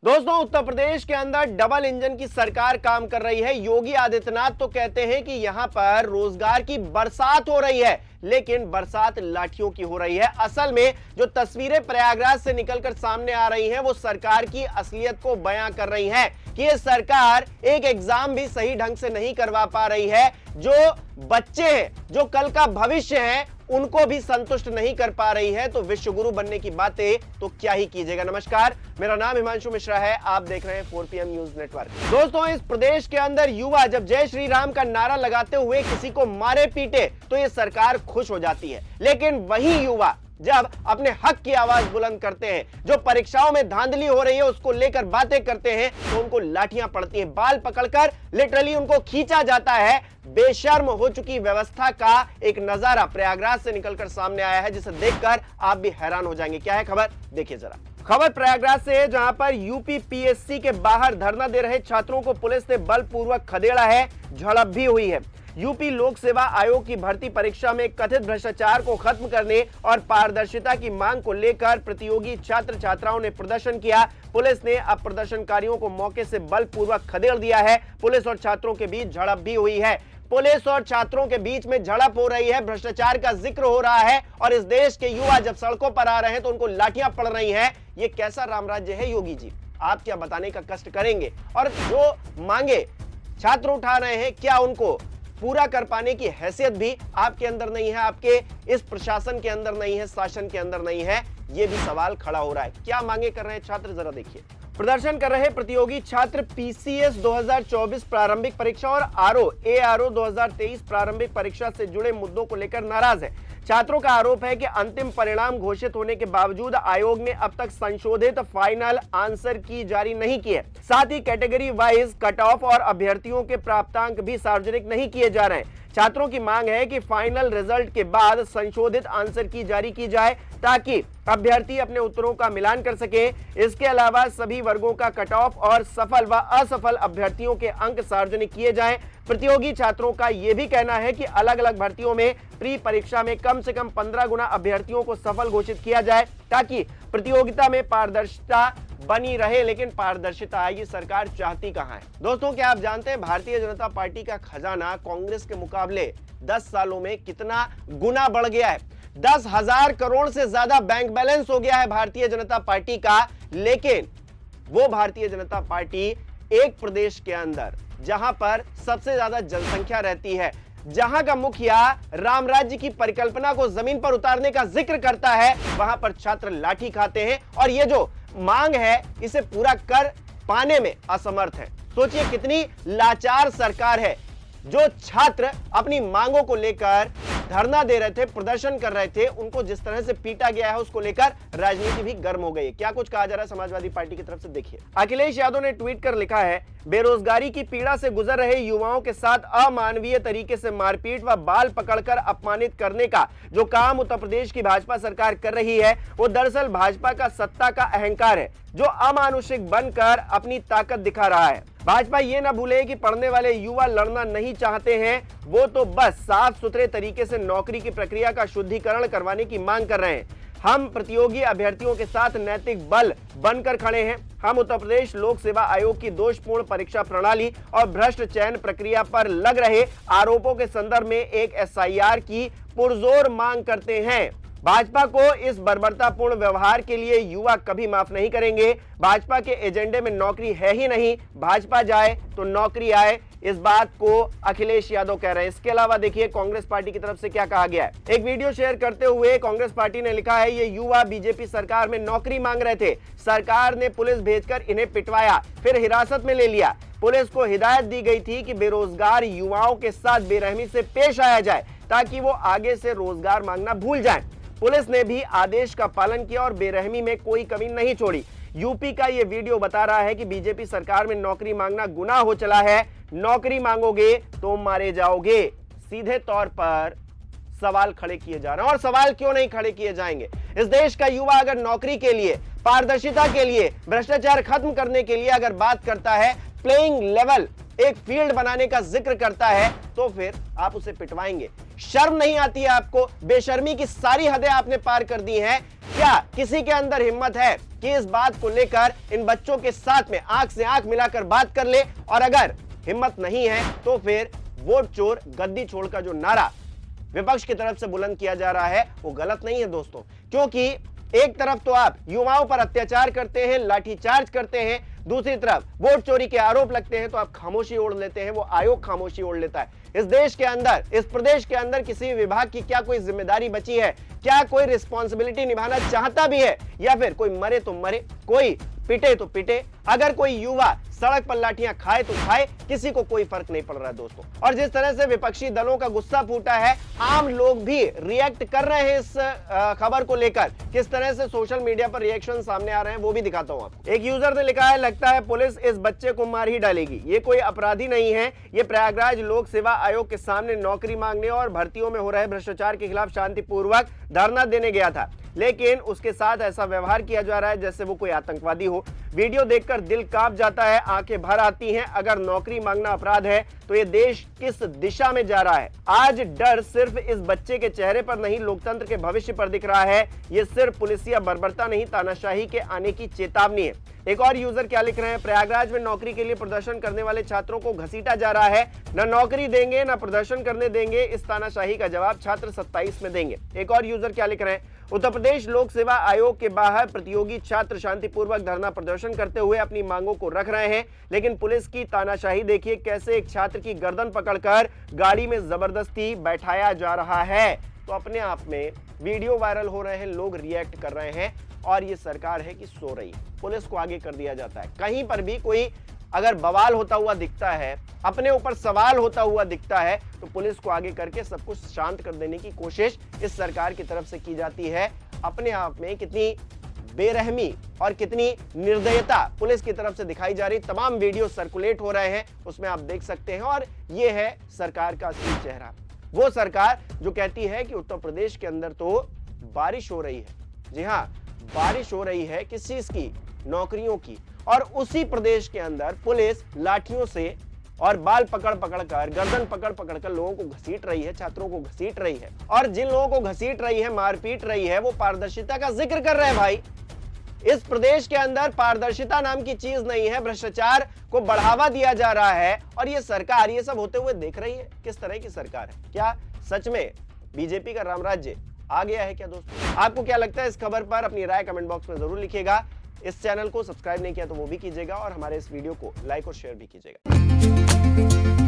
दोस्तों, उत्तर प्रदेश के अंदर डबल इंजन की सरकार काम कर रही है। योगी आदित्यनाथ तो कहते हैं कि यहां पर रोजगार की बरसात हो रही है, लेकिन बरसात लाठियों की हो रही है। असल में जो तस्वीरें प्रयागराज से निकलकर सामने आ रही हैं, वो सरकार की असलियत को बयां कर रही हैं कि ये सरकार एक एग्जाम भी सही ढंग से नहीं करवा पा रही है। जो बच्चे हैं, जो कल का भविष्य है, उनको भी संतुष्ट नहीं कर पा रही है। तो विश्वगुरु बनने की बातें तो क्या ही कीजिएगा। नमस्कार, मेरा नाम हिमांशु मिश्रा है, आप देख रहे हैं 4PM न्यूज नेटवर्क। दोस्तों, इस प्रदेश के अंदर युवा जब जय श्री राम का नारा लगाते हुए किसी को मारे पीटे तो ये सरकार खुश हो जाती है, लेकिन वही युवा जब अपने हक की आवाज बुलंद करते हैं, जो परीक्षाओं में धांधली हो रही है उसको लेकर बातें करते हैं, तो उनको लाठियां पड़ती हैं। बाल पकड़कर लिटरली उनको खींचा जाता है। बेशर्म हो चुकी व्यवस्था का एक नजारा प्रयागराज से निकलकर सामने आया है, जिसे देखकर आप भी हैरान हो जाएंगे। क्या है खबर, देखिए जरा। खबर प्रयागराज से है, जहां पर यूपीपीएससी के बाहर धरना दे रहे छात्रों को पुलिस ने बलपूर्वक खदेड़ा है, झड़प भी हुई है। यूपी लोक सेवा आयोग की भर्ती परीक्षा में कथित भ्रष्टाचार को खत्म करने और पारदर्शिता की मांग को लेकर प्रतियोगी छात्र छात्राओं ने प्रदर्शन किया। पुलिस ने अब प्रदर्शनकारियों को मौके से बलपूर्वक खदेड़ दिया है। पुलिस और छात्रों के बीच झड़प भी हुई है। पुलिस और छात्रों के बीच में झड़प हो रही है, भ्रष्टाचार का जिक्र हो रहा है, और इस देश के युवा जब सड़कों पर आ रहे हैं तो उनको लाठियां पड़ रही हैं। ये कैसा रामराज्य है योगी जी, आप क्या बताने का कष्ट करेंगे? और जो मांगे छात्र उठा रहे हैं, क्या उनको पूरा कर पाने की हैसियत भी आपके अंदर नहीं है, आपके इस प्रशासन के अंदर नहीं है, शासन के अंदर नहीं है? ये भी सवाल खड़ा हो रहा है। क्या मांगे कर रहे हैं छात्र, जरा देखिए। प्रदर्शन कर रहे प्रतियोगी छात्र पीसीएस 2024 प्रारंभिक परीक्षा और ARO 2023 प्रारंभिक परीक्षा से जुड़े मुद्दों को लेकर नाराज है। छात्रों का आरोप है कि अंतिम परिणाम घोषित होने के बावजूद आयोग ने अब तक संशोधित फाइनल आंसर की जारी नहीं की है। साथ ही कैटेगरी वाइज कट ऑफ और अभ्यर्थियों के प्राप्तांक भी सार्वजनिक नहीं किए जा रहे हैं। छात्रों की मांग है कि फाइनल रिजल्ट के बाद संशोधित आंसर की जारी की जाए, ताकि अभ्यर्थी अपने उत्तरों का मिलान कर सके। इसके अलावा सभी वर्गों का कट ऑफ और सफल व असफल अभ्यर्थियों के अंक सार्वजनिक किए जाएं। प्रतियोगी छात्रों का यह भी कहना है कि अलग अलग भर्तियों में प्री परीक्षा में कम से कम 15 गुना अभ्यर्थियों को सफल घोषित किया जाए, ताकि प्रतियोगिता में पारदर्शिता बनी रहे। लेकिन पारदर्शिता ये सरकार चाहती कहां है? दोस्तों, क्या आप जानते हैं भारतीय जनता पार्टी का खजाना कांग्रेस के मुकाबले 10 सालों में कितना गुना बढ़ गया है? 10,000 करोड़ से ज्यादा बैंक बैलेंस हो गया है भारतीय जनता पार्टी का। लेकिन वो भारतीय जनता पार्टी एक प्रदेश के अंदर जहां पर सबसे ज्यादा जनसंख्या रहती है, जहां का मुखिया रामराज्य की परिकल्पना को जमीन पर उतारने का जिक्र करता है, वहां पर छात्र लाठी खाते हैं और ये जो मांग है इसे पूरा कर पाने में असमर्थ है। सोचिए कितनी लाचार सरकार है। जो छात्र अपनी मांगों को लेकर धरना दे रहे थे, प्रदर्शन कर रहे थे, उनको जिस तरह से पीटा गया है उसको लेकर राजनीति भी गर्म हो गई है। क्या कुछ कहा जा रहा है समाजवादी पार्टी की तरफ से, देखिए। अखिलेश यादव ने ट्वीट कर लिखा है, बेरोजगारी की पीड़ा से गुजर रहे युवाओं के साथ अमानवीय तरीके से मारपीट व बाल पकड़कर अपमानित करने का जो काम उत्तर प्रदेश की भाजपा सरकार कर रही है, वो दरअसल भाजपा का सत्ता का अहंकार है, जो अमानुषिक बनकर अपनी ताकत दिखा रहा है। भाजपा ये ना भूले कि पढ़ने वाले युवा लड़ना नहीं चाहते हैं, वो तो बस साफ सुथरे तरीके से नौकरी की प्रक्रिया का शुद्धिकरण करवाने की मांग कर रहे हैं। हम प्रतियोगी अभ्यर्थियों के साथ नैतिक बल बनकर खड़े हैं। हम उत्तर प्रदेश लोक सेवा आयोग की दोषपूर्ण परीक्षा प्रणाली और भ्रष्ट चयन प्रक्रिया पर लग रहे आरोपों के संदर्भ में एक SIR की पुरजोर मांग करते हैं। भाजपा को इस बर्बरतापूर्ण व्यवहार के लिए युवा कभी माफ नहीं करेंगे। भाजपा के एजेंडे में नौकरी है ही नहीं, भाजपा जाए तो नौकरी आए, इस बात को अखिलेश यादव कह रहे हैं। इसके अलावा देखिए कांग्रेस पार्टी की तरफ से क्या कहा गया है। एक वीडियो शेयर करते हुए कांग्रेस पार्टी ने लिखा है, ये युवा बीजेपी सरकार में नौकरी मांग रहे थे, सरकार ने पुलिस भेजकर इन्हें पिटवाया, फिर हिरासत में ले लिया। पुलिस को हिदायत दी गई थी कि बेरोजगार युवाओं के साथ बेरहमी से पेश आया जाए, ताकि वो आगे से रोजगार मांगना भूल जाएं। पुलिस ने भी आदेश का पालन किया और बेरहमी में कोई कमी नहीं छोड़ी। यूपी का ये वीडियो बता रहा है कि बीजेपी सरकार में नौकरी मांगना गुनाह हो चला है। नौकरी मांगोगे तो मारे जाओगे। सीधे तौर पर सवाल खड़े किए जा रहे हैं। और सवाल क्यों नहीं खड़े किए जाएंगे? इस देश का युवा अगर नौकरी के लिए, पारदर्शिता के लिए, भ्रष्टाचार खत्म करने के लिए अगर बात करता है, प्लेइंग लेवल एक फील्ड बनाने का जिक्र करता है तो फिर आप उसे पिटवाएंगे। शर्म नहीं आती है आपको? बेशर्मी की सारी हदें आपने पार कर दी हैं। क्या किसी के अंदर हिम्मत है कि इस बात को लेकर इन बच्चों के साथ में आंख से आंख मिलाकर बात कर ले? और अगर हिम्मत नहीं है तो फिर वोट चोर गद्दी छोड़ का जो नारा विपक्ष की तरफ से बुलंद किया जा रहा है वो गलत नहीं है दोस्तों, क्योंकि एक तरफ तो आप युवाओं पर अत्याचार करते हैं, लाठीचार्ज करते हैं, दूसरी तरफ वोट चोरी के आरोप लगते हैं तो आप खामोशी ओढ़ लेते हैं, वो आयोग खामोशी ओढ़ लेता है। इस देश के अंदर, इस प्रदेश के अंदर किसी विभाग की क्या कोई जिम्मेदारी बची है? क्या कोई रिस्पॉन्सिबिलिटी निभाना चाहता भी है? या फिर कोई मरे तो मरे, कोई पिटे तो पिटे, अगर कोई युवा सड़क पर लाठियां खाए तो खाए, किसी को कोई फर्क नहीं पड़ रहा है दोस्तों। और जिस तरह से विपक्षी दलों का गुस्सा फूटा है, आम लोग भी रिएक्ट कर रहे हैं इस खबर को लेकर। किस तरह से सोशल मीडिया पर रिएक्शन सामने आ रहे हैं वो भी दिखाता हूं आपको। एक यूजर ने लिखा है, लगता है पुलिस इस बच्चे को मार ही डालेगी, ये कोई अपराधी नहीं है, ये प्रयागराज लोक सेवा आयोग के सामने नौकरी मांगने और भर्तियों में हो रहे भ्रष्टाचार के खिलाफ शांतिपूर्वक धरना देने गया था, लेकिन उसके साथ ऐसा व्यवहार किया जा रहा है जैसे वो कोई आतंकवादी हो। वीडियो देखकर दिल कांप जाता है, आंखें भर आती हैं। अगर नौकरी मांगना अपराध है तो ये देश किस दिशा में जा रहा है? आज डर सिर्फ इस बच्चे के चेहरे पर नहीं, लोकतंत्र के भविष्य पर दिख रहा है। ये सिर्फ पुलिसिया बर्बरता नहीं, तानाशाही के आने की चेतावनी है। एक और यूजर क्या लिख रहे हैं, प्रयागराज में नौकरी के लिए प्रदर्शन करने वाले छात्रों को घसीटा जा रहा है, न नौकरी देंगे न प्रदर्शन करने देंगे, इस तानाशाही का जवाब छात्र 27 में देंगे। एक और यूजर क्या लिख रहे हैं, उत्तर प्रदेश लोक सेवा आयोग के बाहर प्रतियोगी छात्र शांतिपूर्वक धरना प्रदर्शन करते हुए अपनी मांगों को रख रहे हैं, लेकिन पुलिस की तानाशाही देखिए, कैसे एक छात्र की गर्दन पकड़कर गाड़ी में जबरदस्ती बैठाया जा रहा है। तो अपने आप में वीडियो वायरल हो रहे हैं, लोग रिएक्ट कर रहे हैं और ये सरकार है कि सो रही है। पुलिस को आगे कर दिया जाता है। कहीं पर भी कोई अगर बवाल होता हुआ दिखता है, अपने ऊपर सवाल होता हुआ दिखता है, तो पुलिस को आगे करके सब कुछ शांत कर देने की कोशिश इस सरकार की तरफ से की जाती है। अपने आप में कितनी बेरहमी और कितनी निर्दयता पुलिस की तरफ से दिखाई जा रही, तमाम वीडियो सर्कुलेट हो रहे हैं, उसमें आप देख सकते हैं। और ये है सरकार का असली चेहरा, वो सरकार जो कहती है कि उत्तर प्रदेश के अंदर तो बारिश हो रही है। जी हाँ, बारिश हो रही है किस चीज की? नौकरियों की। और उसी प्रदेश के अंदर पुलिस लाठियों से और बाल पकड़ पकड़ कर, गर्दन पकड़ पकड़ कर लोगों को घसीट रही है, छात्रों को घसीट रही है। और जिन लोगों को घसीट रही है, मारपीट रही है, वो पारदर्शिता का जिक्र कर रहे हैं। भाई, इस प्रदेश के अंदर पारदर्शिता नाम की चीज नहीं है, भ्रष्टाचार को बढ़ावा दिया जा रहा है और ये सरकार ये सब होते हुए देख रही है। किस तरह की सरकार है? क्या सच में बीजेपी का रामराज्य आ गया है क्या दोस्तों? आपको क्या लगता है इस खबर पर? अपनी राय कमेंट बॉक्स में जरूर लिखिएगा। इस चैनल को सब्सक्राइब नहीं किया तो वो भी कीजिएगा और हमारे इस वीडियो को लाइक और शेयर भी कीजिएगा।